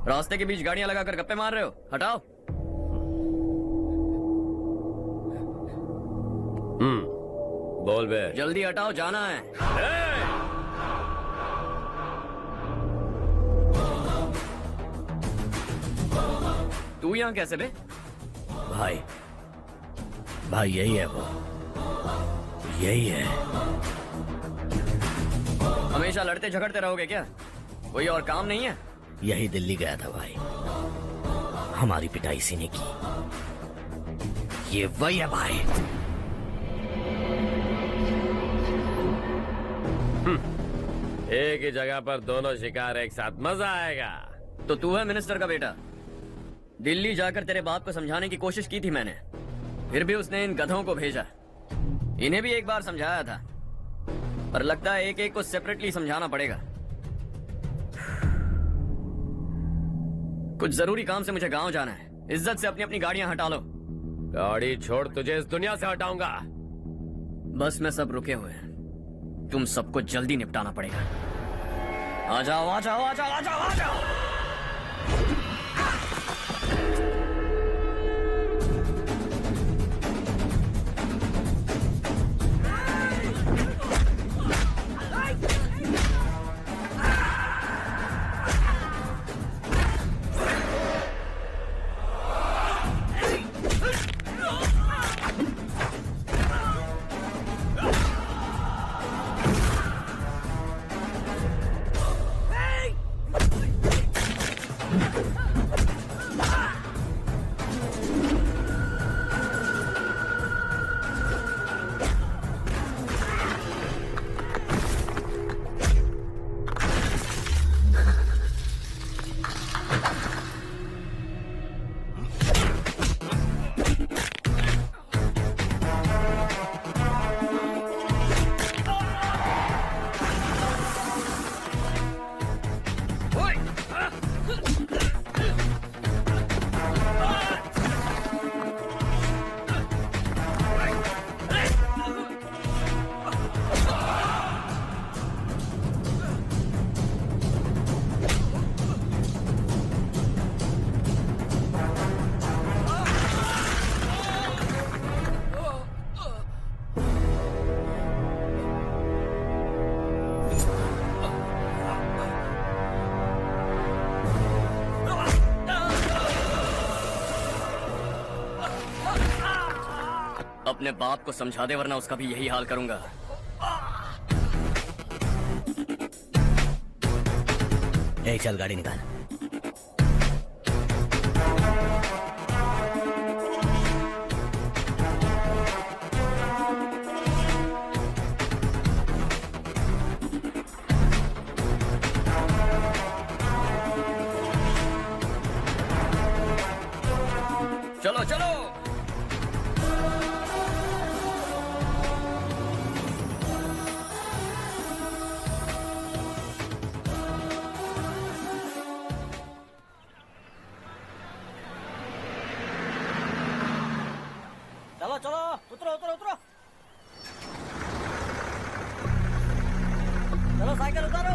रास्ते के बीच गाड़ियां लगाकर गप्पे मार रहे हो, हटाओ। बोल बे। जल्दी हटाओ, जाना है। तू यहाँ कैसे बे? भाई यही है वो, यही है। हमेशा लड़ते झगड़ते रहोगे क्या? कोई और काम नहीं है? यही दिल्ली गया था भाई, हमारी पिटाई इसी ने की। ये वही है भाई। एक ही जगह पर दोनों शिकार एक साथ, मजा आएगा। तो तू है मिनिस्टर का बेटा? दिल्ली जाकर तेरे बाप को समझाने की कोशिश की थी मैंने, फिर भी उसने इन गधों को भेजा। इन्हें भी एक बार समझाया था, पर लगता है एक एक को सेपरेटली समझाना पड़ेगा। कुछ जरूरी काम से मुझे गांव जाना है। इज्जत से अपनी अपनी गाड़ियां हटा लो। गाड़ी छोड़, तुझे इस दुनिया से हटाऊंगा। बस में सब रुके हुए हैं, तुम सबको जल्दी निपटाना पड़ेगा। आ जाओ आ जाओ आ जाओ आ जाओ आ जाओ। अपने बाप को समझा दे, वरना उसका भी यही हाल करूंगा। चल गाड़ी निकाल। चलो चलो। चलो चलो, उतरो उतरो उतरो। चलो साइकिल उतारो।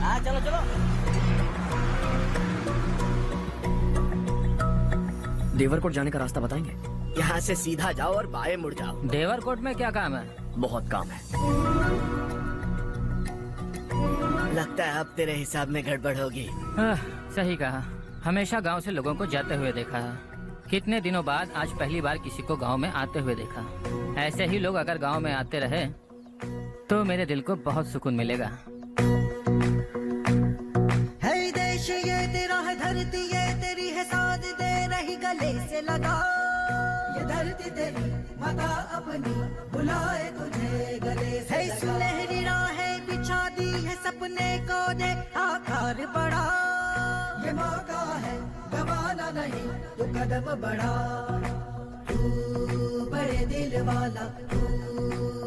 हाँ चलो चलो। देवरकोट जाने का रास्ता बताएंगे? यहाँ से सीधा जाओ और बाएं मुड़ जाओ। देवरकोट में क्या काम है? बहुत काम है। लगता है अब तेरे हिसाब में गड़बड़ होगी। सही कहा। हमेशा गांव से लोगों को जाते हुए देखा है, कितने दिनों बाद आज पहली बार किसी को गांव में आते हुए देखा। ऐसे ही लोग अगर गांव में आते रहे तो मेरे दिल को बहुत सुकून मिलेगा। है देश ये तेरा है, धरती ये तेरी है, साथ दे रही गले से लगा। ये धरती तेरी माता अपनी बुलाए तुझे गले से लगा। सुनहरी राहें बिछा दी है, सपने को दे आकार बढ़ा। ये मौका है गवाना नहीं, तू कदम बढ़ा। तू बड़े दिल वाला, तू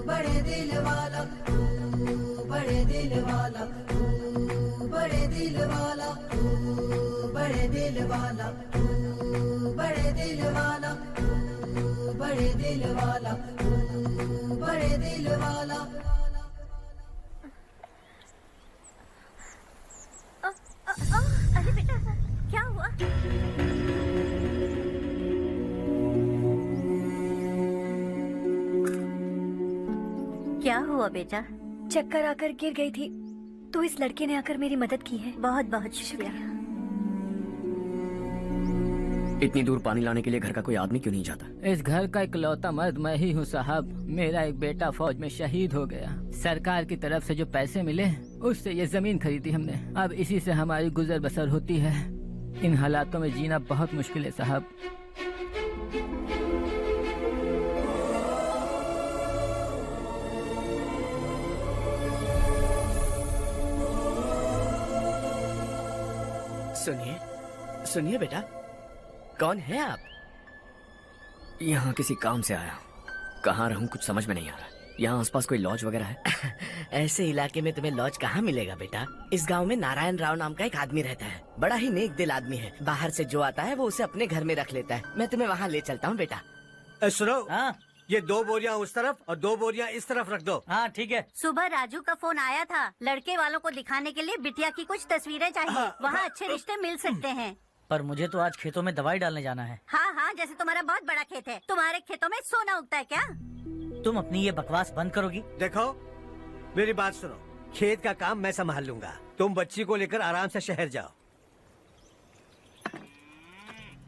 बड़े दिल वाला, तू बड़े दिल वाला, तू बड़े दिल वाला, तू बड़े दिल वाला, तू बड़े दिल वाला, तू बड़े दिल वाला, तू बड़े दिल वाला। हुआ बेटा? चक्कर आकर गिर गई थी तो इस लड़के ने आकर मेरी मदद की है। बहुत बहुत शुक्रिया। इतनी दूर पानी लाने के लिए घर का कोई आदमी क्यों नहीं जाता? इस घर का इकलौता मर्द मैं ही हूँ साहब। मेरा एक बेटा फौज में शहीद हो गया। सरकार की तरफ से जो पैसे मिले उससे ये जमीन खरीदी हमने। अब इसी से हमारी गुजर बसर होती है। इन हालातों में जीना बहुत मुश्किल है साहब। सुनिए सुनिए बेटा, कौन है आप? यहाँ किसी काम से आया हूँ। कहाँ रहूँ कुछ समझ में नहीं आ रहा। यहाँ आसपास कोई लॉज वगैरह है? ऐसे इलाके में तुम्हें लॉज कहाँ मिलेगा बेटा? इस गांव में नारायण राव नाम का एक आदमी रहता है। बड़ा ही नेक दिल आदमी है। बाहर से जो आता है वो उसे अपने घर में रख लेता है। मैं तुम्हें वहाँ ले चलता हूँ बेटा। सुनो, हाँ ये 2 बोरियां उस तरफ और 2 बोरियां इस तरफ रख दो। हाँ ठीक है। सुबह राजू का फोन आया था। लड़के वालों को दिखाने के लिए बिटिया की कुछ तस्वीरें चाहिए। वहाँ अच्छे रिश्ते मिल सकते हैं। पर मुझे तो आज खेतों में दवाई डालने जाना है। हाँ हाँ, जैसे तुम्हारा बहुत बड़ा खेत है। तुम्हारे खेतों में सोना उगता है क्या? तुम अपनी ये बकवास बंद करोगी? देखो मेरी बात सुनो, खेत का काम मैं संभाल लूंगा। तुम बच्ची को लेकर आराम से शहर जाओ।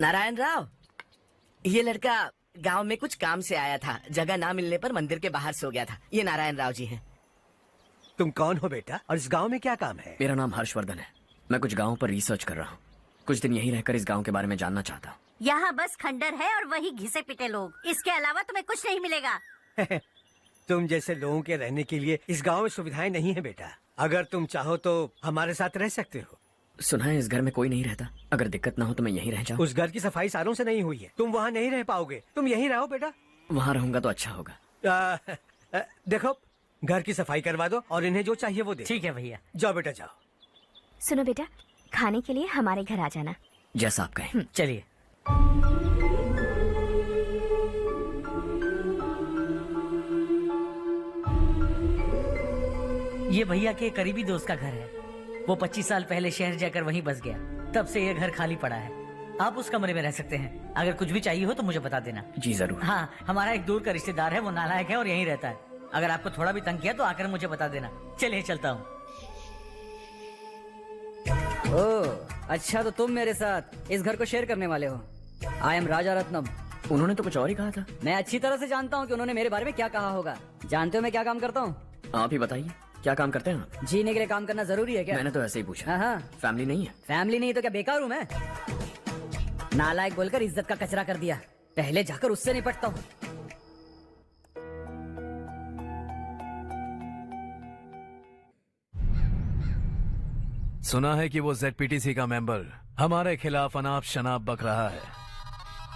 नारायण राव, ये लड़का गांव में कुछ काम से आया था। जगह ना मिलने पर मंदिर के बाहर सो गया था। ये नारायण राव जी हैं। तुम कौन हो बेटा और इस गांव में क्या काम है? मेरा नाम हर्षवर्धन है। मैं कुछ गाँव पर रिसर्च कर रहा हूँ। कुछ दिन यहीं रहकर इस गांव के बारे में जानना चाहता हूँ। यहाँ बस खंडर है और वही घिसे पिटे लोग। इसके अलावा तुम्हें कुछ नहीं मिलेगा। तुम जैसे लोगों के रहने के लिए इस गांव में सुविधाएं नहीं है बेटा। अगर तुम चाहो तो हमारे साथ रह सकते हो। सुना है इस घर में कोई नहीं रहता। अगर दिक्कत ना हो तो मैं यहीं रह जाऊँ। उस घर की सफाई सालों से नहीं हुई है। तुम वहाँ नहीं रह पाओगे। तुम यहीं रहो बेटा। वहाँ रहूंगा तो अच्छा होगा। देखो, घर की सफाई करवा दो और इन्हें जो चाहिए वो दे। ठीक है भैया। जाओ बेटा जाओ। सुनो बेटा, खाने के लिए हमारे घर आ जाना। जैसा आप कहें। चलिए। ये भैया के करीबी दोस्त का घर है। वो 25 साल पहले शहर जाकर वहीं बस गया। तब से ये घर खाली पड़ा है। आप उस कमरे में रह सकते हैं। अगर कुछ भी चाहिए हो तो मुझे बता देना। जी जरूर। हाँ, हमारा एक दूर का रिश्तेदार है। वो नालायक है और यहीं रहता है। अगर आपको थोड़ा भी तंग किया तो आकर मुझे बता देना। चलिए चलता हूँ। ओह अच्छा, तो तुम मेरे साथ इस घर को शेयर करने वाले हो। आई एम राजा रत्नम। उन्होंने तो कुछ और ही कहा था। मैं अच्छी तरह से जानता हूँ कि उन्होंने मेरे बारे में क्या कहा होगा। जानते हो मैं क्या काम करता हूँ? आप ही बताइए, क्या काम करते हैं आप? जीने के लिए काम करना जरूरी है क्या? मैंने तो ऐसे ही पूछा। हाँ हाँ। फैमिली नहीं है? फैमिली नहीं तो क्या बेकार हूँ मैं? नालायक बोलकर इज्जत का कचरा कर दिया। पहले जाकर उससे निपटता हूँ। सुना है कि वो ZPTC का मेंबर हमारे खिलाफ अनाप शनाप बक रहा है।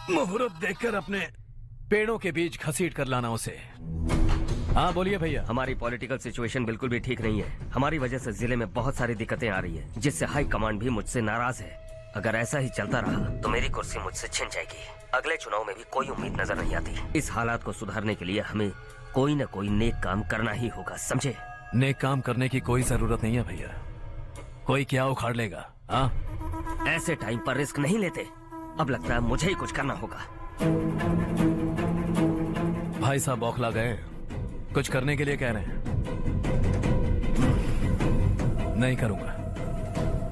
मुहूर्त देखकर अपने पेड़ों के बीच घसीट कर लाना उसे। हाँ बोलिए भैया। हमारी पॉलिटिकल सिचुएशन बिल्कुल भी ठीक नहीं है। हमारी वजह से जिले में बहुत सारी दिक्कतें आ रही है, जिससे हाई कमांड भी मुझसे नाराज है। अगर ऐसा ही चलता रहा तो मेरी कुर्सी मुझसे छिन जाएगी। अगले चुनाव में भी कोई उम्मीद नजर नहीं आती। इस हालात को सुधारने के लिए हमें कोई न कोई नेक काम करना ही होगा, समझे? नेक काम करने की कोई जरूरत नहीं है भैया। कोई क्या उखाड़ लेगा? हाँ, ऐसे टाइम पर रिस्क नहीं लेते। अब लगता है मुझे ही कुछ करना होगा। भाई साहब बौखला गए। कुछ करने के लिए कह रहे हैं। नहीं करूंगा,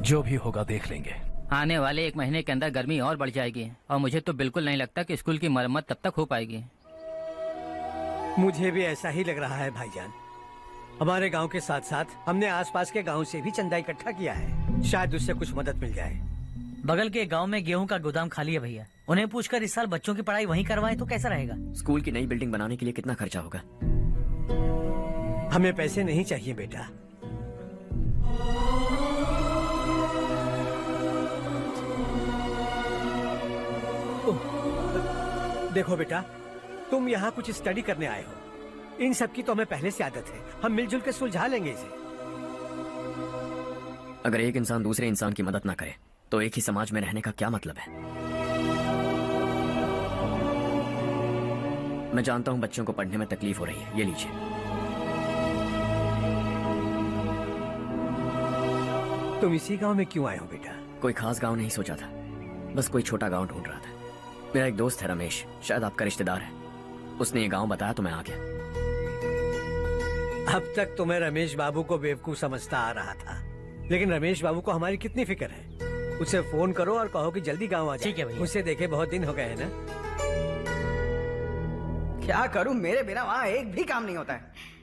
जो भी होगा देख लेंगे। आने वाले 1 महीने के अंदर गर्मी और बढ़ जाएगी और मुझे तो बिल्कुल नहीं लगता कि स्कूल की मरम्मत तब तक हो पाएगी। मुझे भी ऐसा ही लग रहा है भाईजान। हमारे गांव के साथ साथ हमने आसपास के गांव से भी चंदा इकट्ठा किया है। शायद उससे कुछ मदद मिल जाए। बगल के गांव में गेहूं का गोदाम खाली है भैया। उन्हें पूछकर इस साल बच्चों की पढ़ाई वहीं करवाएं तो कैसा रहेगा? स्कूल की नई बिल्डिंग बनाने के लिए कितना खर्चा होगा? हमें पैसे नहीं चाहिए बेटा। देखो बेटा, तुम यहाँ कुछ स्टडी करने आए हो। इन सब की तो हमें पहले से आदत है। हम मिलजुल के सुलझा लेंगे इसे। अगर एक इंसान दूसरे इंसान की मदद ना करे तो एक ही समाज में रहने का क्या मतलब है? मैं जानता हूं बच्चों को पढ़ने में तकलीफ हो रही है। ये लीजिए। तुम इसी गांव में क्यों आए हो बेटा? कोई खास गांव नहीं सोचा था, बस कोई छोटा गांव ढूंढ रहा था। मेरा एक दोस्त है रमेश, शायद आपका रिश्तेदार है। उसने ये गांव बताया तो मैं आ गया। अब तक तो मैं रमेश बाबू को बेवकूफ समझता आ रहा था, लेकिन रमेश बाबू को हमारी कितनी फिक्र है। उसे फोन करो और कहो कि जल्दी गांव आ जाए। ठीक है भैया। उसे देखे बहुत दिन हो गए हैं ना। क्या करूं, मेरे बिना वहाँ एक भी काम नहीं होता है।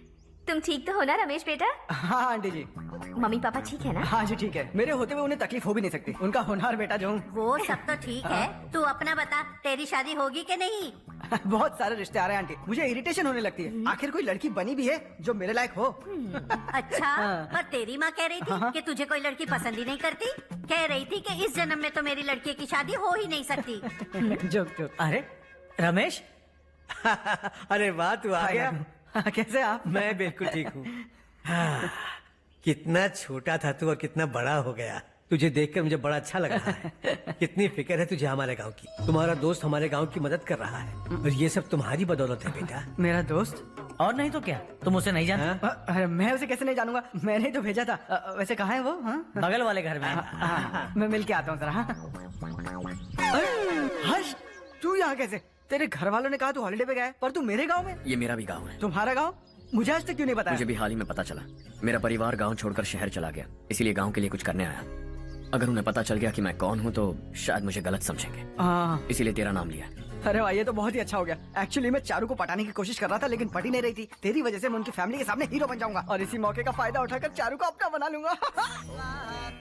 तुम ठीक तो हो ना रमेश बेटा? हाँ आंटी जी। मम्मी पापा ठीक है ना? हाँ जी ठीक है, मेरे होते हुए उन्हें तकलीफ हो भी नहीं सकती। उनका होनहार बेटा जो हूँ। वो सब तो ठीक है, तू अपना बता, तेरी शादी होगी कि नहीं? बहुत सारे रिश्ते आ रहे हैं आंटी, मुझे इरिटेशन होने लगती है। आखिर कोई लड़की बनी भी है जो मेरे लायक हो। अच्छा, पर तेरी माँ कह रही थी कि तुझे कोई लड़की पसंद ही नहीं करती। कह रही थी कि इस जन्म में तो मेरी लड़की की शादी हो ही नहीं सकती। Joke joke. अरे रमेश। अरे वाह, तू आ गया। कैसे आप? मैं बिल्कुल ठीक हूँ। कितना छोटा था तू और कितना बड़ा हो गया। तुझे देखकर मुझे बड़ा अच्छा लग रहा है। कितनी फिक्र है तुझे हमारे गांव की। तुम्हारा दोस्त हमारे गांव की मदद कर रहा है और ये सब तुम्हारी बदौलत है बेटा। मेरा दोस्त? और नहीं तो क्या, तुम उसे नहीं जानते? अरे मैं उसे कैसे नहीं जानूंगा, मैंने ही तो भेजा था। वैसे कहाँ है वो? बगल वाले घर में। मैं मिल के आता हूँ जरा। हर्ष, तू यहाँ कैसे? तेरे घर वालों ने कहा तू हॉलिडे पे गया है, पर तू मेरे गांव में। ये मेरा भी गांव है। तुम्हारा गांव? मुझे आज तक क्यों नहीं बताया? मुझे भी हाल ही में पता चला। मेरा परिवार गांव छोड़कर शहर चला गया, इसीलिए गांव के लिए कुछ करने आया। अगर उन्हें पता चल गया कि मैं कौन हूँ तो शायद मुझे गलत समझेंगे, इसीलिए तेरा नाम लिया। अरे वाह, ये तो बहुत ही अच्छा हो गया। एक्चुअली मैं चारू को पटाने की कोशिश कर रहा था, लेकिन पटी नहीं रही थी। तेरी वजह से मैं उनकी फैमिली के सामने हीरो बन जाऊंगा और इसी मौके का फायदा उठाकर चारू को अपना बना लूंगा।